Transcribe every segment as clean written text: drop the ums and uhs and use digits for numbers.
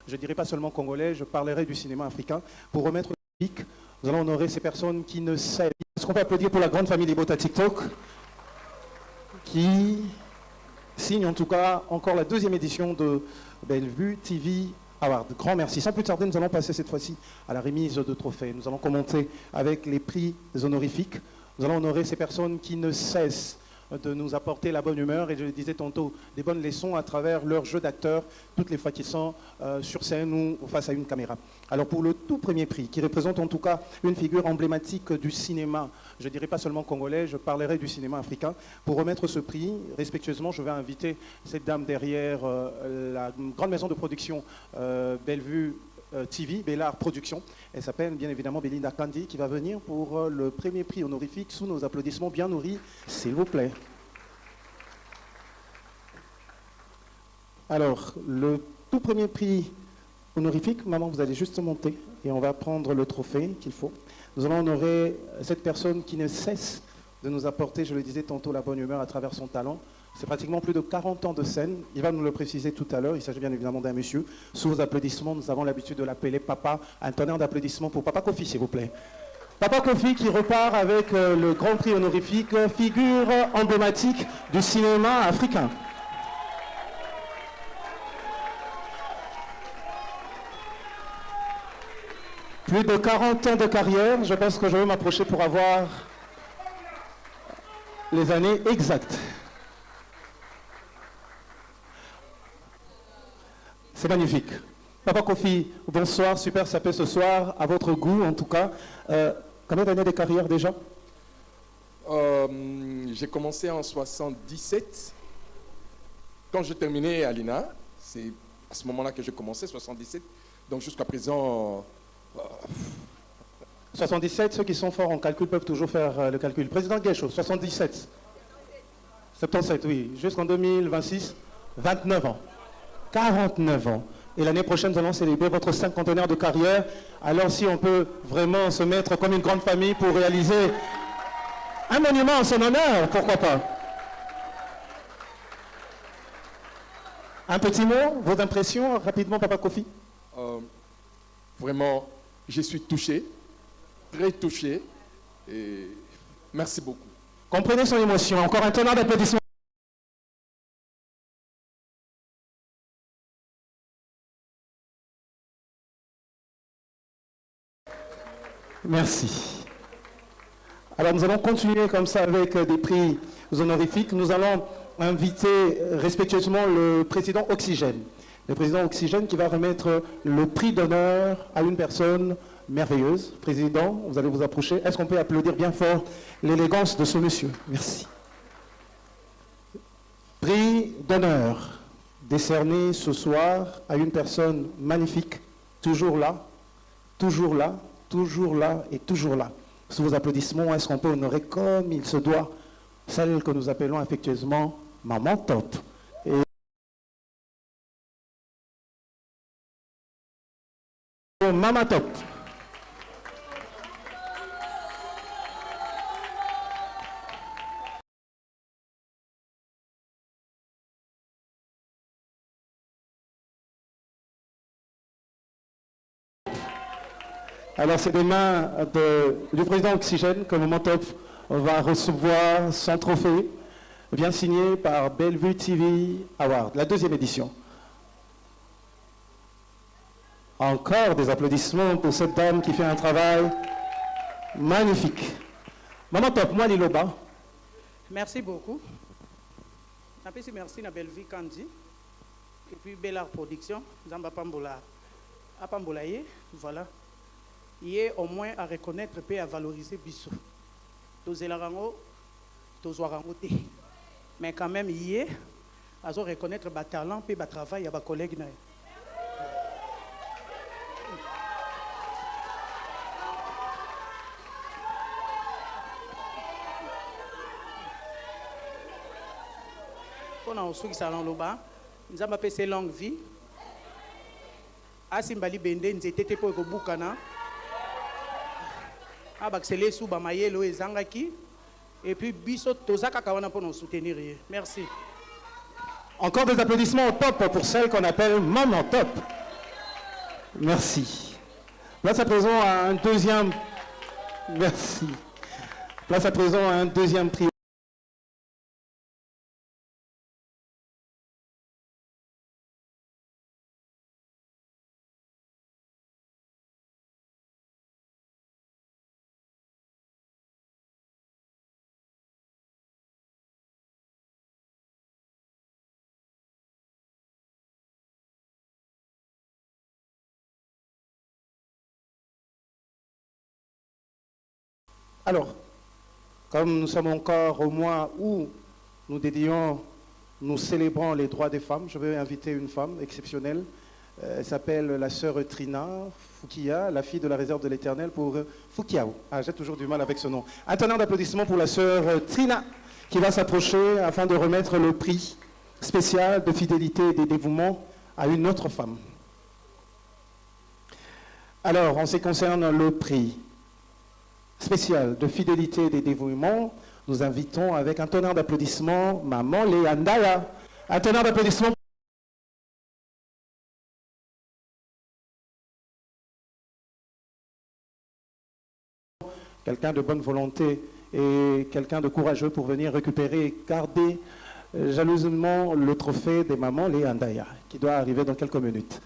je ne dirais pas seulement congolais, je parlerai du cinéma africain. Pour remettre le public, nous allons honorer ces personnes qui ne savent. Est-ce qu'on peut applaudir pour la grande famille des Bota TikTok qui signe en tout cas encore la 2e édition de Bellevue TV Award. Grand merci. Sans plus tarder, nous allons passer cette fois-ci à la remise de trophées. Nous allons commenter avec les prix honorifiques. Nous allons honorer ces personnes qui ne cessent de nous apporter la bonne humeur et je le disais tantôt, des bonnes leçons à travers leur jeu d'acteur, toutes les fois qu'ils sont sur scène ou face à une caméra. Alors pour le tout premier prix, qui représente en tout cas une figure emblématique du cinéma, je ne dirais pas seulement congolais, je parlerai du cinéma africain. Pour remettre ce prix, respectueusement, je vais inviter cette dame derrière la grande maison de production Bellevue TV, Bellard Productions. Elle s'appelle bien évidemment Belinda Kandi qui va venir pour le premier prix honorifique sous nos applaudissements bien nourris, s'il vous plaît. Alors, le tout premier prix honorifique, maman, vous allez juste monter et on va prendre le trophée qu'il faut. Nous allons honorer cette personne qui ne cesse de nous apporter, je le disais tantôt, la bonne humeur à travers son talent. C'est pratiquement plus de 40 ans de scène. Il va nous le préciser tout à l'heure. Il s'agit bien évidemment d'un monsieur. Sous vos applaudissements, nous avons l'habitude de l'appeler Papa. Un tonnerre d'applaudissements pour Papa Kofi, s'il vous plaît. Papa Kofi qui repart avec le grand prix honorifique, figure emblématique du cinéma africain. Plus de 40 ans de carrière. Je pense que je vais m'approcher pour avoir les années exactes. C'est magnifique. Papa Kofi, bonsoir, super sapé ce soir, à votre goût en tout cas. Combien d'années de carrière déjà? J'ai commencé en 77. Quand je terminais à l'INA, c'est à ce moment-là que j'ai commencé, 77. Donc jusqu'à présent... 77, ceux qui sont forts en calcul peuvent toujours faire le calcul. Président Guécho, 77. 77, oui. Jusqu'en 2026, 29 ans. 49 ans. Et l'année prochaine, nous allons célébrer votre 50e de carrière. Alors si on peut vraiment se mettre comme une grande famille pour réaliser un monument en son honneur, pourquoi pas? Un petit mot, vos impressions, rapidement, Papa Kofi? Vraiment, je suis touché, très touché. Et merci beaucoup. Comprenez son émotion. Encore un tonnerre d'applaudissements. Merci. Alors nous allons continuer comme ça avec des prix honorifiques. Nous allons inviter respectueusement le président Oxygène. Le président Oxygène qui va remettre le prix d'honneur à une personne merveilleuse. Président, vous allez vous approcher. Est-ce qu'on peut applaudir bien fort l'élégance de ce monsieur? Merci. Prix d'honneur décerné ce soir à une personne magnifique, toujours là, toujours là, toujours là et toujours là. Sous vos applaudissements, est-ce qu'on peut honorer comme il se doit celle que nous appelons affectueusement Maman Top? Et Maman Top. Alors c'est des mains du président Oxygène que Maman Top va recevoir son trophée, bien signé par Bellevue TV Award, la 2e édition. Encore des applaudissements pour cette dame qui fait un travail magnifique. Maman Top, moi Liloba. Merci beaucoup. Merci à Bellevue Kandi et puis Bellard Production, Zamba Pambola, Apambolaye, voilà. Il est au moins à reconnaître et à valoriser Bissou. Tozelarango, Tozoarangote. Mais quand même, il est à reconnaître le talent et le travail à mes collègues. On a aussi salon là-bas. Nous avons passé longue vie. Asimbali Bende, nous étions pour le Boukana. Abaksele sous Bamayelo et Zangaki. Et puis Bisso Tozaka Kawana pour nous soutenir. Merci. Encore des applaudissements au top pour celle qu'on appelle Maman Top. Merci. Place à présent à un deuxième... Merci. Place à présent à un deuxième prix. Alors, comme nous sommes encore au mois où nous célébrons les droits des femmes, je vais inviter une femme exceptionnelle. Elle s'appelle la sœur Trina Fukia, la fille de la réserve de l'Éternel pour Fukiao. Ah, j'ai toujours du mal avec ce nom. Un tonnerre d'applaudissements pour la sœur Trina qui va s'approcher afin de remettre le prix spécial de fidélité et de dévouement à une autre femme. Alors, en ce qui concerne le prix spécial de fidélité et de dévouement, nous invitons avec un tonnerre d'applaudissements Maman Léandaya. Un tonnerre d'applaudissements. Quelqu'un de bonne volonté et quelqu'un de courageux pour venir récupérer et garder jalousement le trophée des Mamans Léandaya qui doit arriver dans quelques minutes.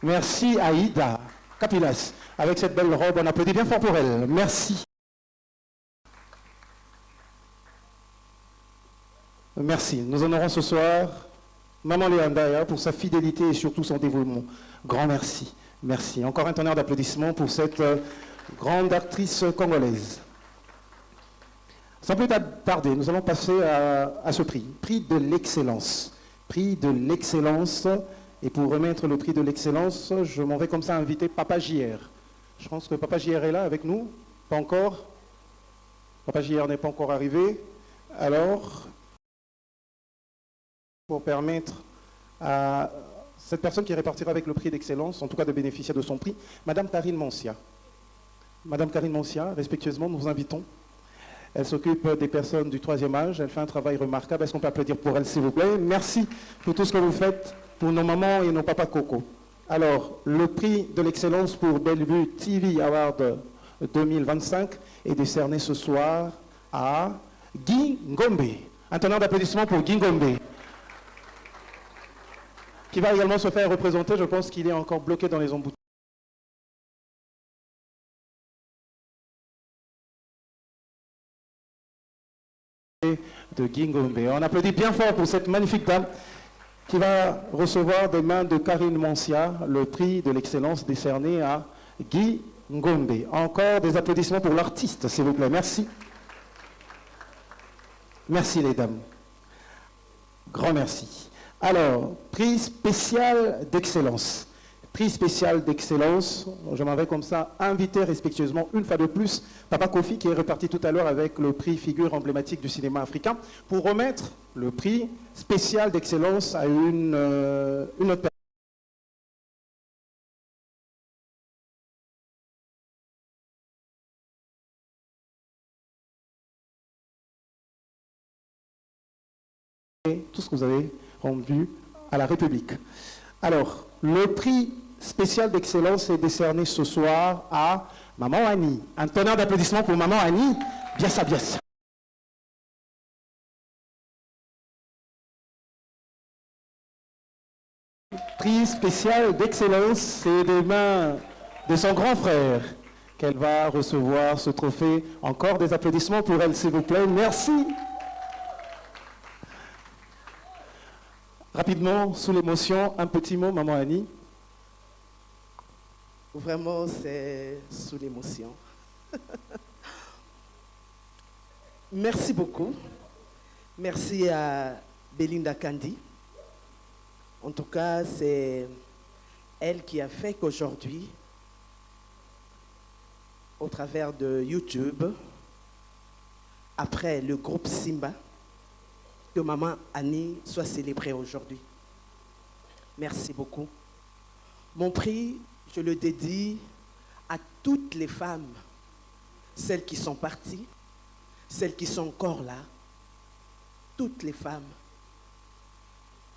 Merci Aïda Capilas. Avec cette belle robe, on applaudit bien fort pour elle. Merci. Merci. Nous honorons ce soir Maman Léandaya pour sa fidélité et surtout son dévouement. Grand merci. Merci. Encore un tonnerre d'applaudissements pour cette grande actrice congolaise. Sans plus tarder, nous allons passer à ce prix. Prix de l'excellence. Prix de l'excellence. Et pour remettre le prix de l'excellence, je m'en vais comme ça inviter Papa JR. Je pense que Papa JR est là avec nous. Pas encore. Papa JR n'est pas encore arrivé. Alors, pour permettre à cette personne qui répartira avec le prix d'excellence, en tout cas de bénéficier de son prix, Madame Karine Mancia. Madame Karine Mancia, respectueusement, nous vous invitons. Elle s'occupe des personnes du 3e âge. Elle fait un travail remarquable. Est-ce qu'on peut applaudir pour elle, s'il vous plaît? Merci pour tout ce que vous faites pour nos mamans et nos papas Coco. Alors, le prix de l'excellence pour Bellevue TV Award 2025 est décerné ce soir à Guy Ngombe. Un tonnerre d'applaudissements pour Guy Ngombe, qui va également se faire représenter. Je pense qu'il est encore bloqué dans les embouteillages. De Guy Ngombe. On applaudit bien fort pour cette magnifique dame qui va recevoir des mains de Karine Mancia le prix de l'excellence décerné à Guy Ngombe. Encore des applaudissements pour l'artiste, s'il vous plaît. Merci. Merci les dames. Grand merci. Alors, prix spécial d'excellence. Prix spécial d'excellence, je m'en vais comme ça inviter respectueusement une fois de plus Papa Kofi qui est reparti tout à l'heure avec le prix figure emblématique du cinéma africain pour remettre le prix spécial d'excellence à une autre personne. Tout ce que vous avez rendu à la République. Alors, le prix spécial d'excellence est décerné ce soir à Maman Annie. Un tonnerre d'applaudissements pour Maman Annie. Biassa, biassa. Prix spécial d'excellence, c'est des mains de son grand frère qu'elle va recevoir ce trophée. Encore des applaudissements pour elle, s'il vous plaît. Merci. Rapidement, sous l'émotion, un petit mot, Maman Annie. Vraiment, c'est sous l'émotion. Merci beaucoup. Merci à Belinda Kandi. En tout cas, c'est elle qui a fait qu'aujourd'hui, au travers de YouTube, après le groupe Simba, que Maman Annie soit célébrée aujourd'hui. Merci beaucoup. Mon prix, je le dédie à toutes les femmes, celles qui sont parties, celles qui sont encore là, toutes les femmes.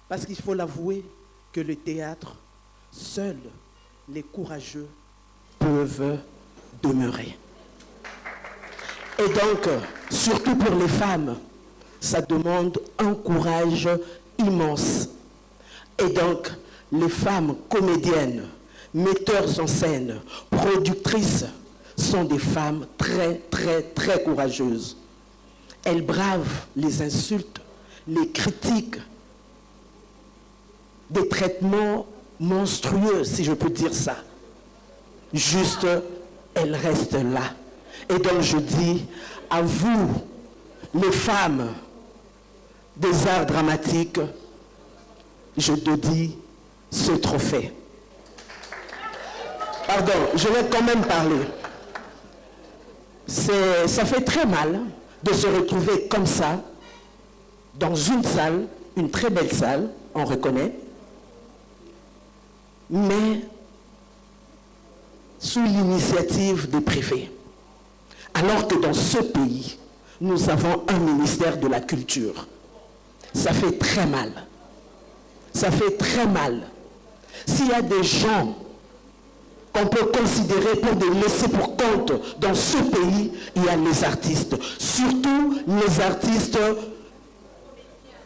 Parce qu'il faut l'avouer que le théâtre, seuls les courageux peuvent demeurer. Et donc, surtout pour les femmes, ça demande un courage immense. Et donc, les femmes comédiennes, metteurs en scène, productrices, sont des femmes très, très, très courageuses. Elles bravent les insultes, les critiques, des traitements monstrueux, si je peux dire ça. Juste, elles restent là. Et donc je dis à vous, les femmes des arts dramatiques, je dédie ce trophée. Pardon, je vais quand même parler. Ça fait très mal de se retrouver comme ça, dans une salle, une très belle salle, on reconnaît, mais sous l'initiative des préfets. Alors que dans ce pays, nous avons un ministère de la culture. Ça fait très mal. Ça fait très mal. S'il y a des gens qu'on peut considérer pour des laissés pour compte dans ce pays, il y a les artistes. Surtout les artistes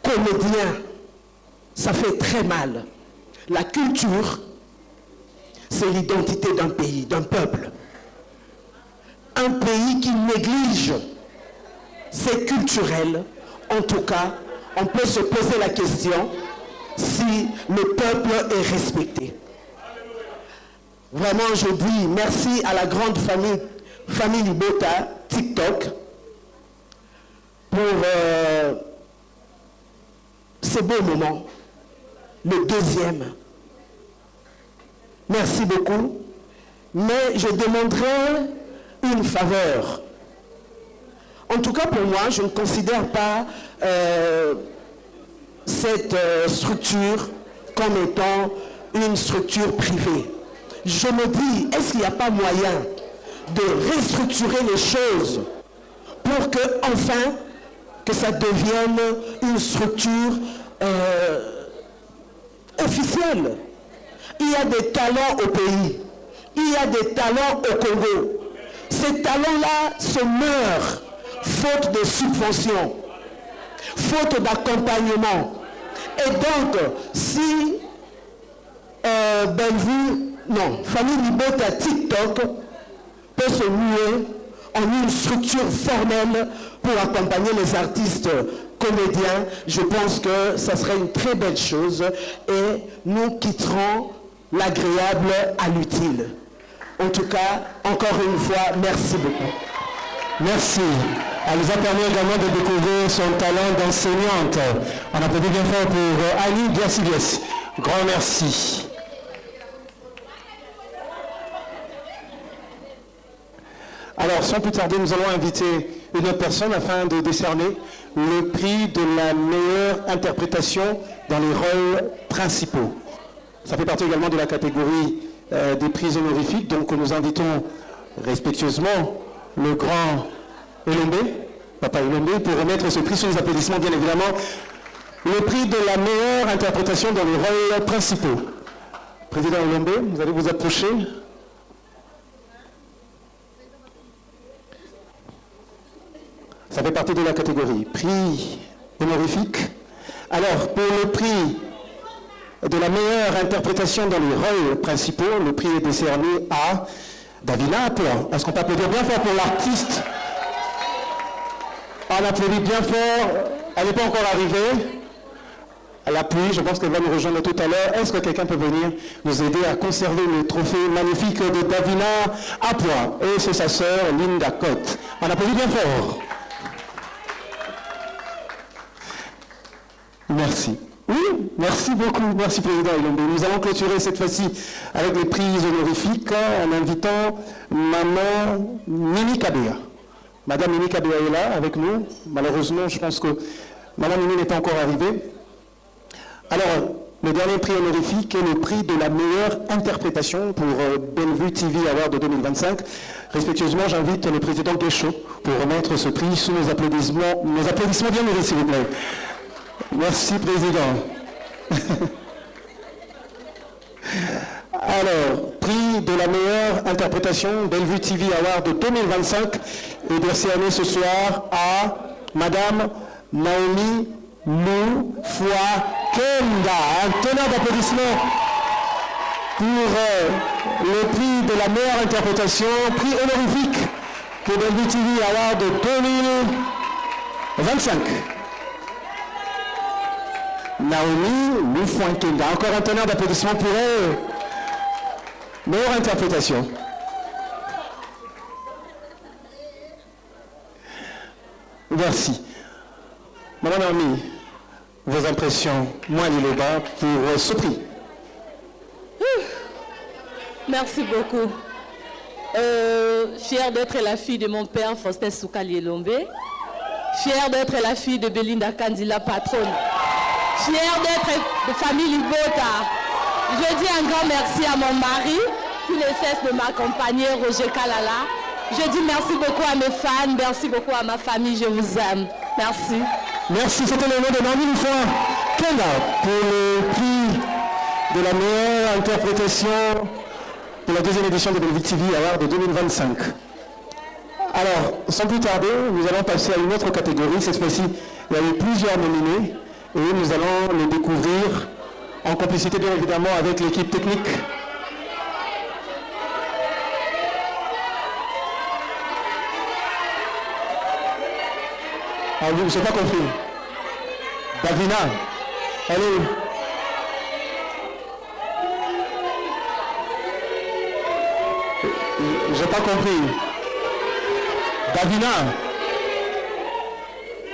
comédiens. Ça fait très mal. La culture, c'est l'identité d'un pays, d'un peuple. Un pays qui néglige ses culturels, en tout cas, on peut se poser la question si le peuple est respecté. Vraiment, je dis merci à la grande famille Libota, TikTok, pour ces beaux moments. Le deuxième. Merci beaucoup. Mais je demanderai une faveur. En tout cas, pour moi, je ne considère pas cette structure comme étant une structure privée. Je me dis, est-ce qu'il n'y a pas moyen de restructurer les choses pour que, enfin, que ça devienne une structure officielle? Il y a des talents au pays. Il y a des talents au Congo. Ces talents-là se meurent faute de subventions, faute d'accompagnement. Et donc, si Famille Libota TikTok peut se muer en une structure formelle pour accompagner les artistes comédiens, je pense que ça serait une très belle chose et nous quitterons l'agréable à l'utile. En tout cas, encore une fois, merci beaucoup. Merci. Elle nous a permis également de découvrir son talent d'enseignante. On applaudit bien fort pour Annie Diassiges. Grand merci. Alors, sans plus tarder, nous allons inviter une autre personne afin de décerner le prix de la meilleure interprétation dans les rôles principaux. Ça fait partie également de la catégorie des prix honorifiques, donc nous invitons respectueusement le grand Elombe, Papa Elombe, pour remettre ce prix sous les applaudissements, bien évidemment, le prix de la meilleure interprétation dans les rôles principaux. Président Elombe, vous allez vous approcher. Ça fait partie de la catégorie prix honorifique. Alors, pour le prix de la meilleure interprétation dans les rôles principaux, le prix est décerné à Davina Apua. Est-ce qu'on peut applaudir bien fort pour l'artiste? On applaudit bien fort. Elle n'est pas encore arrivée. Elle appuie, je pense qu'elle va nous rejoindre tout à l'heure. Est-ce que quelqu'un peut venir nous aider à conserver le trophée magnifique de Davina Apua? Et c'est sa sœur Linda Cotte. On applaudit bien fort. Merci. Oui, merci beaucoup. Merci, Président Elombe. Nous allons clôturer cette fois-ci avec les prix honorifiques en invitant Maman Mimi Kabea. Madame Mimi Kabea est là avec nous. Malheureusement, je pense que Maman Mimi n'est pas encore arrivée. Alors, le dernier prix honorifique est le prix de la meilleure interprétation pour Bellevue TV Award de 2025. Respectueusement, j'invite le président Guéchaud pour remettre ce prix sous nos applaudissements bien mérités, s'il vous plaît. Merci, Président. Alors, prix de la meilleure interprétation Bellevue TV Award 2025 est décerné ce soir à Madame Naomi Loufwa Kenda. Un tonnerre d'applaudissements pour le prix de la meilleure interprétation, prix honorifique pour Bellevue TV Award 2025. Naomi Loufwa Kenda. Encore un tonnerre d'applaudissements pour elle. Meilleure interprétation. Merci. Madame Naomi, vos impressions, moi Liloba, pour ce prix. Merci beaucoup. Fière d'être la fille de mon père, Faustin Soukali Elombe. Fière d'être la fille de Belinda Kandila, patronne. Fière d'être de famille Libota. Je dis un grand merci à mon mari qui ne cesse de m'accompagner, Roger Kalala. Je dis merci beaucoup à mes fans, merci beaucoup à ma famille, je vous aime. Merci. Merci, c'était le nom de Naomi Loufwa Kenda pour le prix de la meilleure interprétation pour la deuxième édition de Bellevue TV Award de 2025. Alors, sans plus tarder, nous allons passer à une autre catégorie. Cette fois-ci, il y a eu plusieurs nominés et nous allons les découvrir en complicité bien évidemment avec l'équipe technique. Ah oui, je n'ai pas compris. Davina, elle est où? J'ai pas compris. Davina.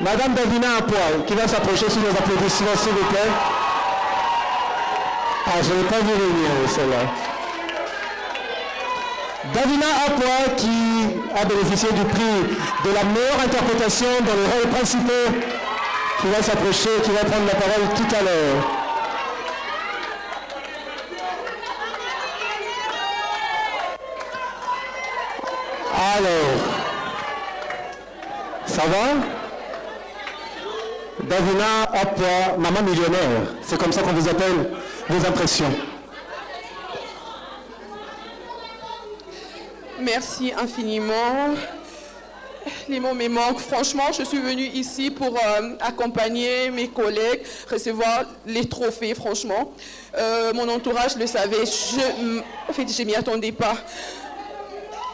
Madame Davina à poil, qui va s'approcher sous les applaudissements, s'il vous plaît. Ah, je n'ai pas vu venir celle-là. Davina Apois qui a bénéficié du prix de la meilleure interprétation dans les rôles principaux, qui va s'approcher, qui va prendre la parole tout à l'heure. Alors, ça va? Davina Apois, maman millionnaire, c'est comme ça qu'on vous appelle. Vos impressions? Merci infiniment. Les mots me manquent. Franchement, je suis venue ici pour accompagner mes collègues, recevoir les trophées, franchement. Mon entourage le savait. En fait, je ne m'y attendais pas.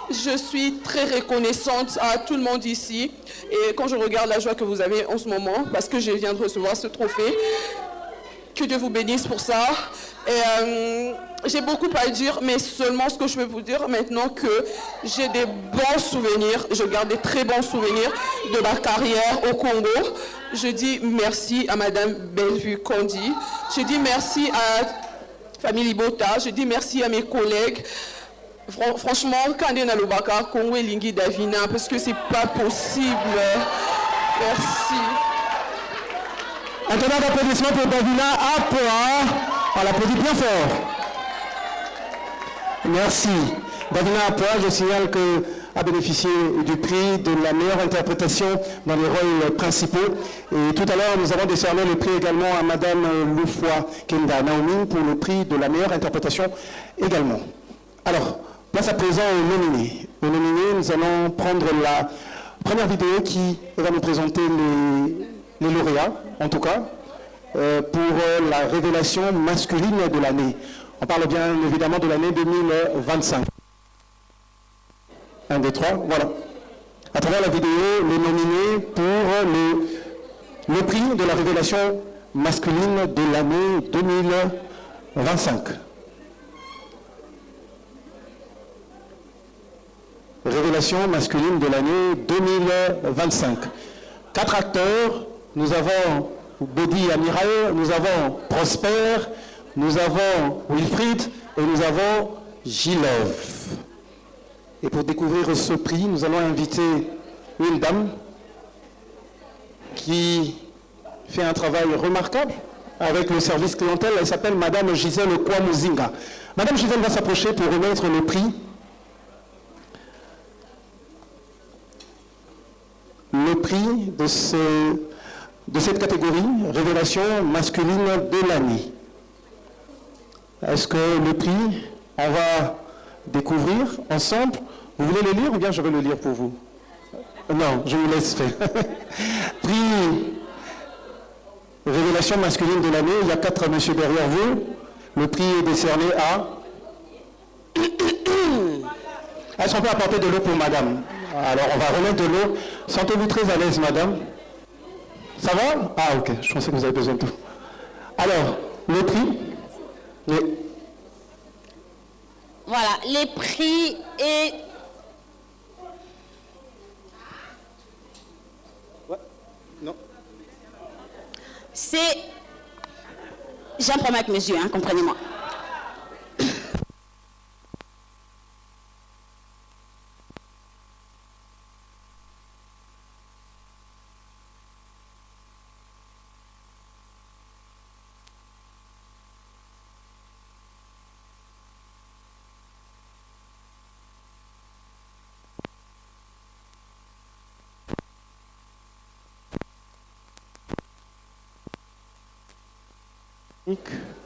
Je suis très reconnaissante à tout le monde ici. Et quand je regarde la joie que vous avez en ce moment, parce que je viens de recevoir ce trophée, que Dieu vous bénisse pour ça. Et j'ai beaucoup à dire, mais seulement ce que je peux vous dire maintenant que j'ai des bons souvenirs, je garde des très bons souvenirs de ma carrière au Congo. Je dis merci à Madame Bellevue Kandi. Je dis merci à Famille Libota. Je dis merci à mes collègues. Franchement, quand on a le Baka, Congo et Lingui Davina, parce que c'est pas possible. Merci. Un tonnerre d'applaudissements pour Davina Apois. On l'applaudit bien fort. Merci. Davina Apois, je signale qu'elle a bénéficié du prix de la meilleure interprétation dans les rôles principaux. Et tout à l'heure, nous avons décerné le prix également à Madame Loufwa Kenda Naomi pour le prix de la meilleure interprétation également. Alors, place à présent aux nominés. Aux nominés, nous allons prendre la première vidéo qui va nous présenter les lauréats, en tout cas, pour la révélation masculine de l'année. On parle bien évidemment de l'année 2025. 1, 2, 3, voilà. À travers la vidéo, les nominés pour le prix de la révélation masculine de l'année 2025. Révélation masculine de l'année 2025. 4 acteurs, nous avons Bodi Amiral, nous avons Prosper, nous avons Wilfried et nous avons Gilov. Et pour découvrir ce prix, nous allons inviter une dame qui fait un travail remarquable avec le service clientèle. Elle s'appelle Madame Gisèle Kwamuzinga. Madame Gisèle va s'approcher pour remettre le prix. Le prix de cette catégorie, révélation masculine de l'année. Est-ce que le prix on va découvrir ensemble. Vous voulez le lire ou bien je vais le lire pour vous? Non, je vous laisse faire. Prix Révélation masculine de l'année, il y a 4 messieurs derrière vous. Le prix est décerné à... Est-ce qu'on peut apporter de l'eau pour madame? Alors, on va remettre de l'eau. Sentez-vous très à l'aise, madame? Ça va? Ah, ok. Je pensais que vous avez besoin de tout. Alors, le prix? Oui. Voilà, les prix et... Ouais. Non. C'est... J'en prends avec mesure, hein, comprenez-moi.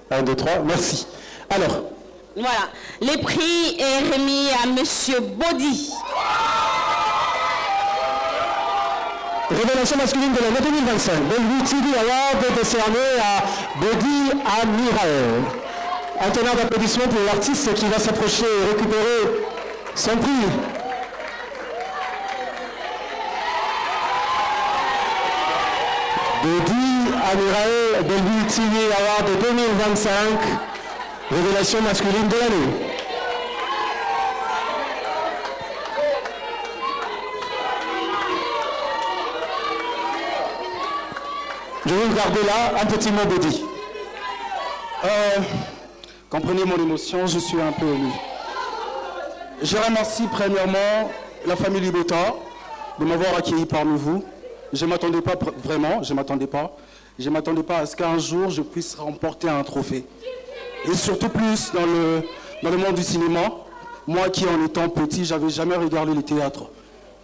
Un, deux, trois, merci. Alors, Voilà, les prix est remis à Monsieur Body. révélation masculine de l'année 2025. Bellevue TV Award décerné à Body Amiral. Un tonnerre d'applaudissements pour l'artiste qui va s'approcher et récupérer son prix. Body Amiral Bellevue TV Award 2025. Révélation masculine de l'année. Je vais vous garder là un petit mot Body. Comprenez mon émotion, je suis un peu ému. Je remercie premièrement la famille Libota de m'avoir accueilli parmi vous. Je ne m'attendais pas vraiment, je ne m'attendais pas à ce qu'un jour je puisse remporter un trophée. Et surtout plus dans le monde du cinéma. Moi qui en étant petit, j'avais jamais regardé le théâtre.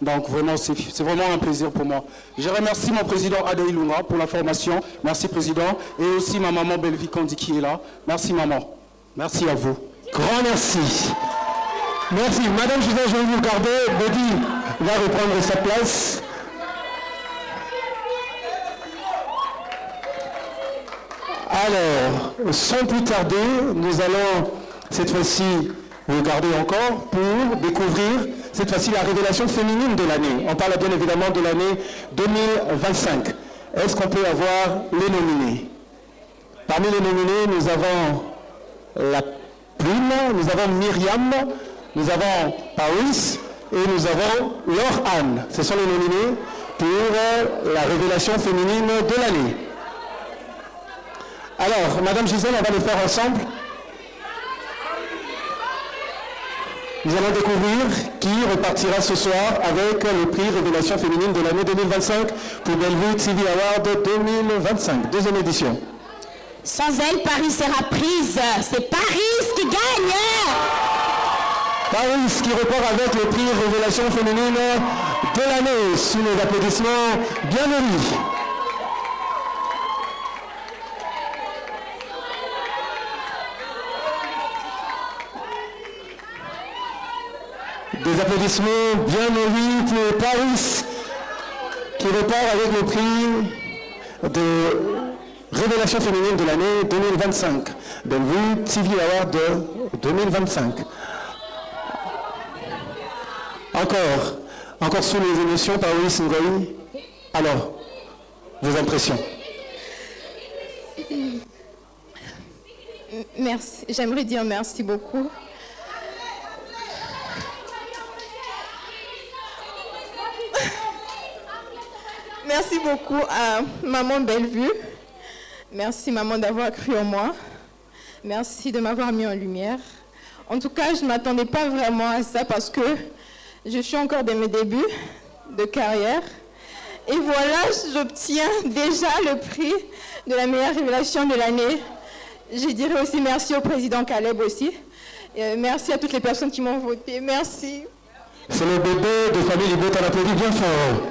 Donc vraiment, c'est vraiment un plaisir pour moi. Je remercie mon président Adaï Lunga pour la formation. Merci président. Et aussi ma maman Bellevue Kandi qui est là. Merci maman. Merci à vous. Grand merci. Merci. Madame Gisèle, je vais vous garder. Body va reprendre sa place. Alors, sans plus tarder, nous allons cette fois-ci regarder encore pour découvrir cette fois-ci la révélation féminine de l'année. On parle bien évidemment de l'année 2025. Est-ce qu'on peut avoir les nominés? Parmi les nominés, nous avons la Plume, nous avons Myriam, nous avons Paris et nous avons Laure Anne. Ce sont les nominés pour la révélation féminine de l'année. Alors, Madame Gisèle, on va les faire ensemble. Nous allons découvrir qui repartira ce soir avec le prix Révélation féminine de l'année 2025 pour Bellevue TV Award 2025, deuxième édition. Sans elle, Paris sera prise. C'est Paris qui gagne. Paris qui repart avec le prix Révélation féminine de l'année sous les applaudissements bienvenus. Des applaudissements bien nourris pour Paris qui repart avec le prix de Révélation féminine de l'année 2025. Bellevue TV Award 2025. Encore sous les émotions, Paris Ngoï. Alors, vos impressions? Merci. J'aimerais dire merci beaucoup. Merci beaucoup à Maman Bellevue. Merci Maman d'avoir cru en moi. Merci de m'avoir mis en lumière. En tout cas, je ne m'attendais pas vraiment à ça parce que je suis encore dans mes débuts de carrière. Et voilà, j'obtiens déjà le prix de la meilleure révélation de l'année. Je dirais aussi merci au président Caleb aussi. Merci à toutes les personnes qui m'ont voté. Merci. C'est le bébé de famille Libota, on applaudit bien fort.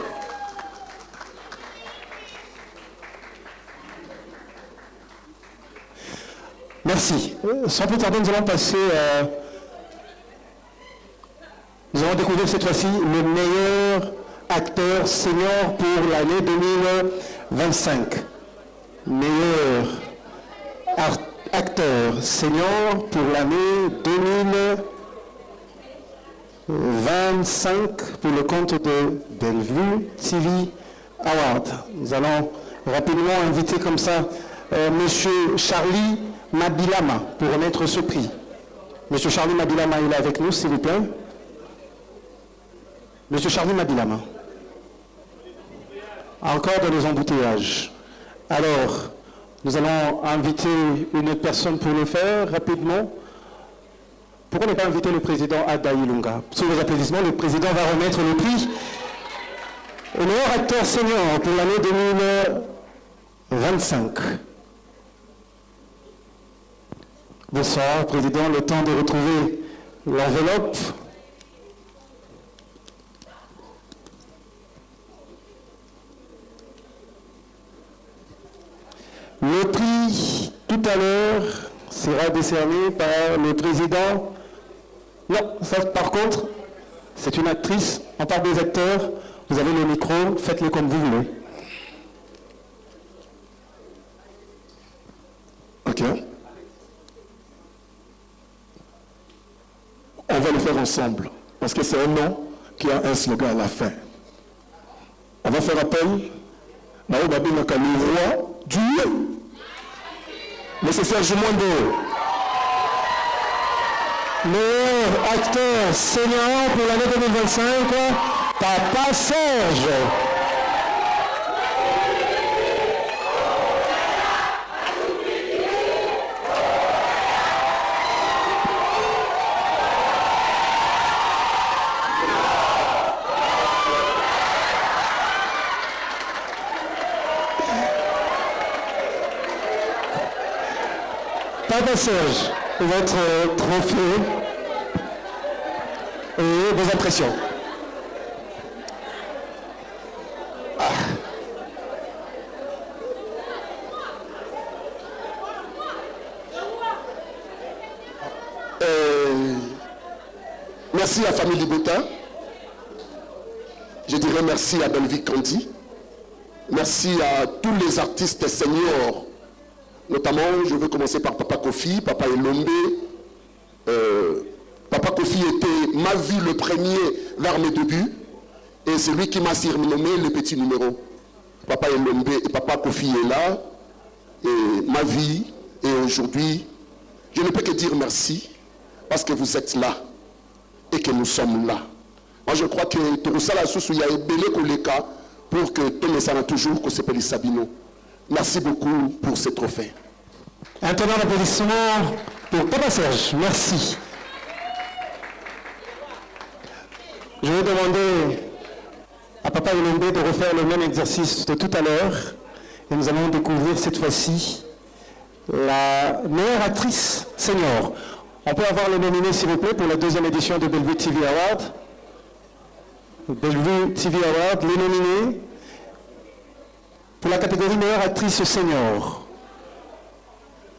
Merci. Sans plus tarder, nous allons passer... nous allons découvrir cette fois-ci le meilleur acteur senior pour l'année 2025. Meilleur acteur senior pour l'année 2025 pour le compte de Bellevue TV Award. Nous allons rapidement inviter comme ça Monsieur Charlie Mabilama pour remettre ce prix. Monsieur Charlie Mabilama, il est avec nous, s'il vous plaît. Monsieur Charlie Mabilama. Encore dans les embouteillages. Alors, nous allons inviter une autre personne pour le faire rapidement. Pourquoi ne pas inviter le président Ada Ilunga? Sous vos applaudissements, le président va remettre le prix au meilleur acteur senior pour l'année 2025. Bonsoir, président. Le temps de retrouver l'enveloppe. Le prix, tout à l'heure, sera décerné par le président. Non, ça par contre, c'est une actrice. On parle des acteurs. Vous avez le micro, faites-le comme vous voulez. Ok. On va le faire ensemble, parce que c'est un nom qui a un slogan à la fin. On va faire appel à le roi du Monsieur Serge Mondo. Meilleur acteur senior pour l'année 2025, Papa Serge. Papa Serge, votre trophée et vos impressions. Merci à la famille Libota. Je dirais merci à Bellevue Kandi. Merci à tous les artistes seniors. Notamment, je veux commencer par Papa Kofi, Papa Elombe. Papa Kofi était ma vie le premier vers mes débuts. Et c'est lui qui m'a surnommé le petit numéro. Papa Elombe et Papa Kofi est là. Et ma vie, et aujourd'hui, je ne peux que dire merci parce que vous êtes là et que nous sommes là. Moi, je crois que tout ça, là, il y a belé koleka pour que tout le monde toujours que c'est Péli Sabino. Merci beaucoup pour ce trophée. Un tonnerre d'applaudissements pour Papa Serge. Merci. Je vais demander à Papa Elombe de refaire le même exercice de tout à l'heure. Et nous allons découvrir cette fois-ci la meilleure actrice senior. On peut avoir le nominé, s'il vous plaît, pour la deuxième édition de Bellevue TV Award. Bellevue TV Award, les nominés pour la catégorie meilleure actrice senior.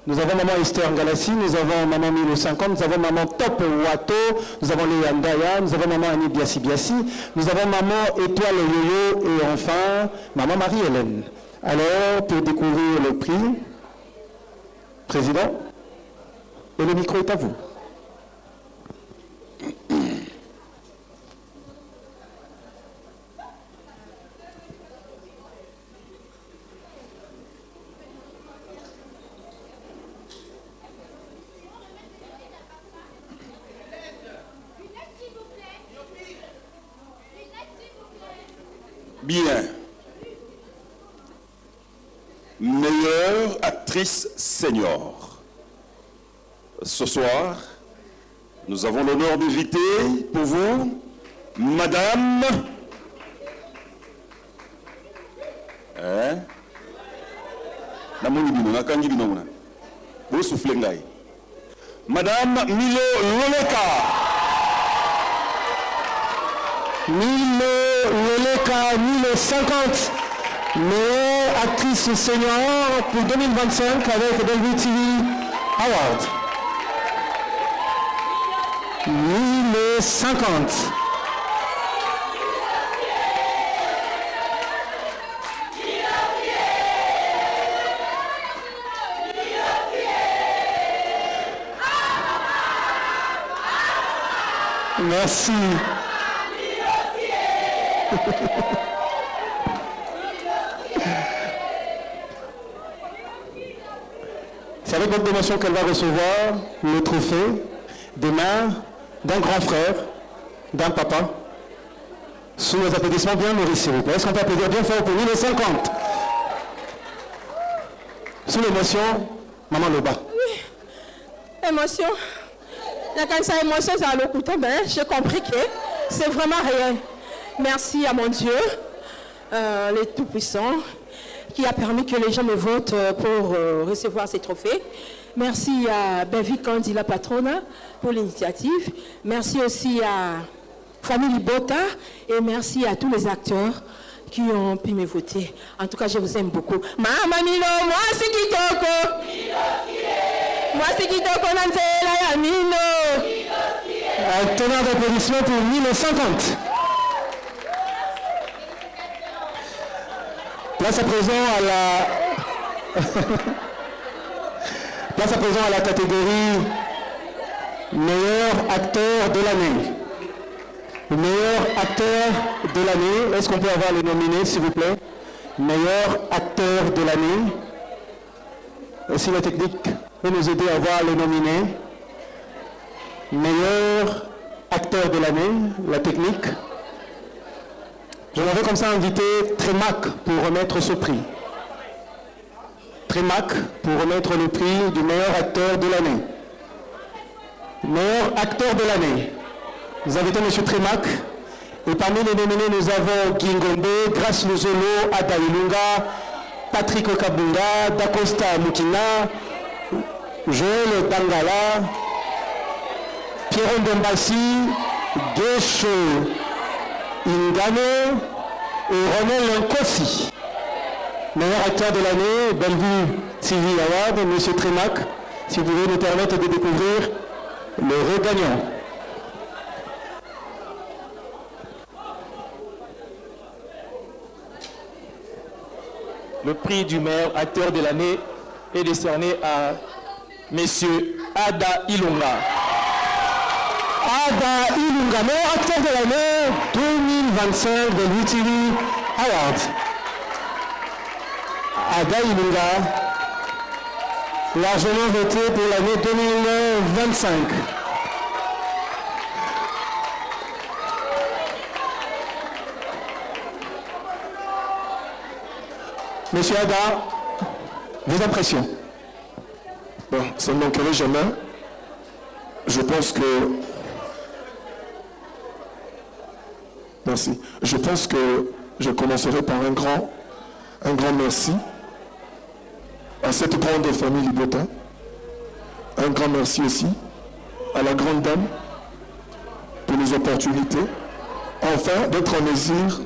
Nous avons Maman Esther Ngalassi, nous avons Maman Milo 50, nous avons Maman Top Wato, nous avons Léa Ndaya, nous avons Maman Annie Biassi Biassi, nous avons Maman Étoile Yoyo et enfin Maman Marie-Hélène. Alors, pour découvrir le prix, Président, et le micro est à vous. Bien. Meilleure actrice senior. Ce soir, nous avons l'honneur d'inviter pour vous Madame... Madame Milo Loleka. Milo Loleka, Milo 50, meilleure actrice senior pour 2025 avec Bellevue TV Award. 1050. Merci. C'est avec votre démotion qu'elle va recevoir le trophée des mains d'un grand frère, d'un papa. Sous nos applaudissements bien nourris, s'il vous plaît. Est-ce qu'on peut applaudir bien fort pour 1050? Sous l'émotion, Maman Loba. Oui, émotion. Quand ça émotion, ça a le coup de j'ai compris que c'est vraiment rien. Merci à mon Dieu, le Tout-Puissant, qui a permis que les gens me votent pour recevoir ces trophées. Merci à Belvi Kandi, la patronne, pour l'initiative. Merci aussi à Famille Bota et merci à tous les acteurs qui ont pu me voter. En tout cas, je vous aime beaucoup. Maman Milo, moi c'est Kitoko. Moi c'est Kitoko Nanzela Yamino. Un tonnerre d'applaudissements pour 1050. Place à présent à la catégorie meilleur acteur de l'année. Le meilleur acteur de l'année. Est-ce qu'on peut avoir les nominés, s'il vous plaît? Meilleur acteur de l'année. Si la technique peut nous aider à voir les nominés. Meilleur acteur de l'année, la technique. J'aimerais comme ça inviter Trémac pour remettre ce prix. Trémac pour remettre le prix du meilleur acteur de l'année. Meilleur acteur de l'année. Nous invitons M. Trémac. Et parmi les nominés, nous avons Gingombe, Grace Luzolo, Ada Ilunga, Patrick Okabunga, Dacosta Mukina, Joël Dangala, Pierron Dombassi, Gesho Ingano et Ronel Nkossi. Meilleur acteur de l'année, Bellevue TV Award, M. Trémac, si vous pouvez nous permettre de découvrir le regagnant. Le prix du meilleur acteur de l'année est décerné à M. Ada Ilunga. Ada Ilunga, meilleur acteur de l'année 2025 de l'UTV Award. Ada Ilunga, largement voté pour l'année 2025. Monsieur Ada, vos impressions? Bon, ça ne manquerait jamais. Je pense que... Merci. Je pense que je commencerai par un grand merci à cette grande famille Libota. Un grand merci aussi à la grande dame pour les opportunités. Enfin, d'être en mesure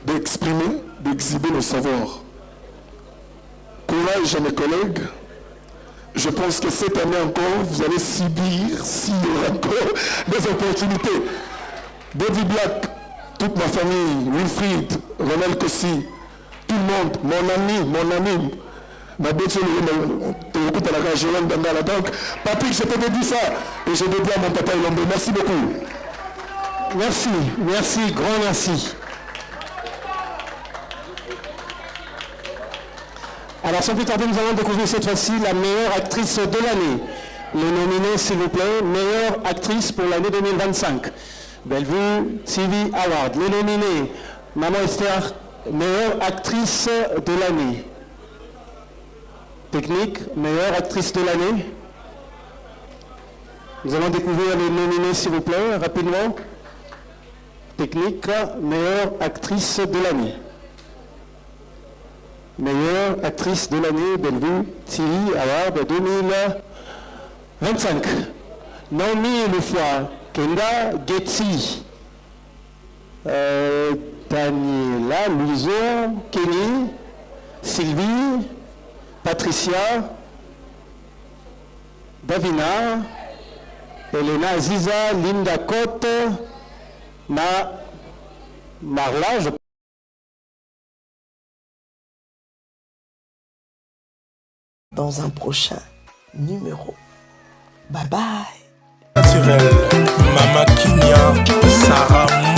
d'exprimer, d'exhiber nos savoirs. Courage à mes collègues. Je pense que cette année encore, vous allez subir, s'il y aura encore des opportunités. David Black, toute ma famille, Wilfried, Ronald Kossi, tout le monde, mon ami, ma bête sur la banque. Patrick, je peux te dire ça. Et je dédie à mon papa Ilombe. Merci beaucoup. Merci, grand merci. Alors, sans plus tarder, nous allons découvrir cette fois-ci la meilleure actrice de l'année. Les nominés, s'il vous plaît, meilleure actrice pour l'année 2025. Bellevue TV Award. Les nominés, Maman Esther, meilleure actrice de l'année. Technique, meilleure actrice de l'année. Nous allons découvrir les nominés, s'il vous plaît, rapidement. Technique, meilleure actrice de l'année. Meilleure actrice de l'année, Bellevue TV Award 2025. Naomi Lufwa, Kenda Getsi, Daniela Luiso, Kenny, Sylvie, Patricia, Davina, Elena Aziza, Linda Cotte, Marla, je dans un prochain numéro. Bye bye. Naturel, Mama Kinya, Sarah